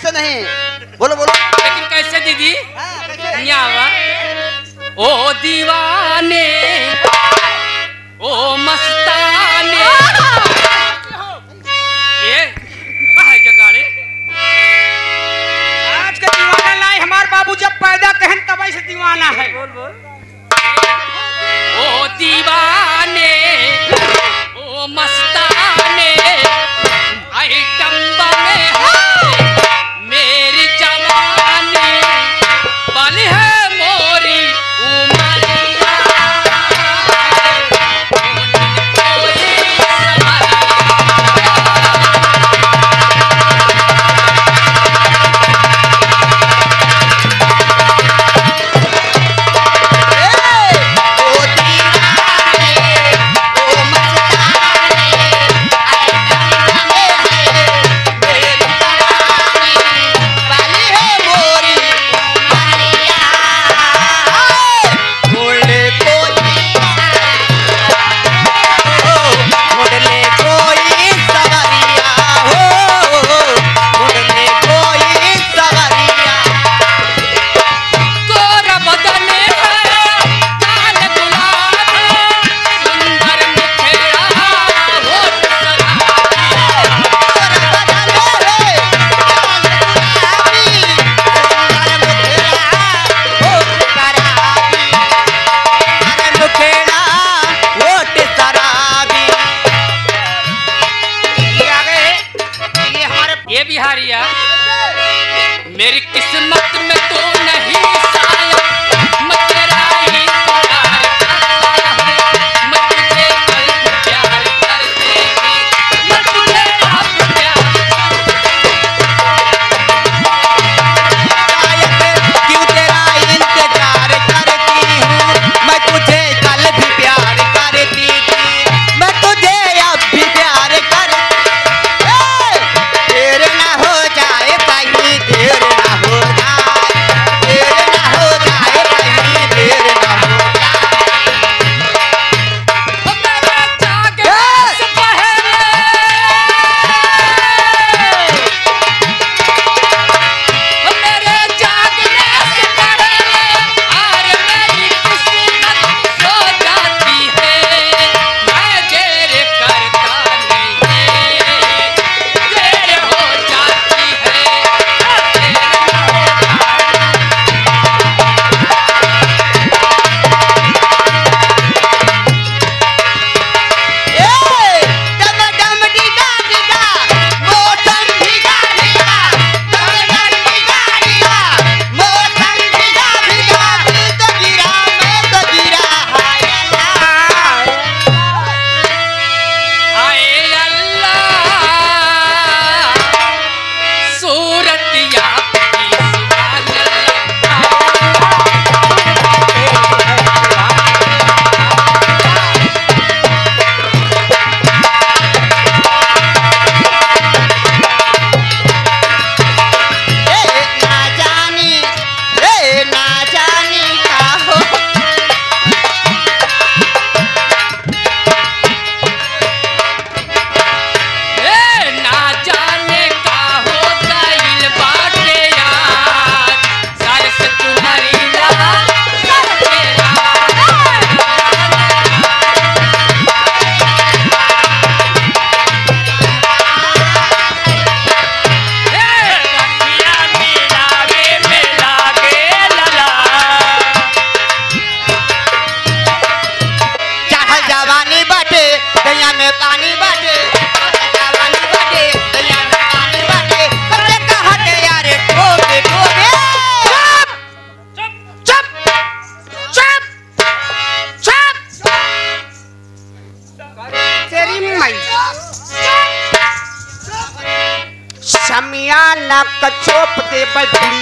ऐसे नहीं। बोलो बोलो। लेकिन कैसे दीदी? ओ दीवाने ओ मस्ताने ये क्या गाड़े? आज का दीवाना नहीं, हमारे बाबू जब पैदा कहन तब से दीवाना है। बोल बोल। ओ दीवाने ओ मस्ताने आइटम में है मेरी जवानी बल है मोरी उमरिया बिहारिया मेरी किस्मत में तो नहीं साया मैं तेरा ही प्यार करता हूँ मैं तुझे कल प्यार कर देगी मैं तुझे अब प्यार क्यों तेरा इंतजार करती हूँ मैं तुझे कल भी प्यार करती थी मैं तुझे अब भी प्यार कर देर ना हो जाए कहीं देर ना हो जाए देर ना हो जाए कहीं देर ना हो शमियाना कचोप दे बजड़ी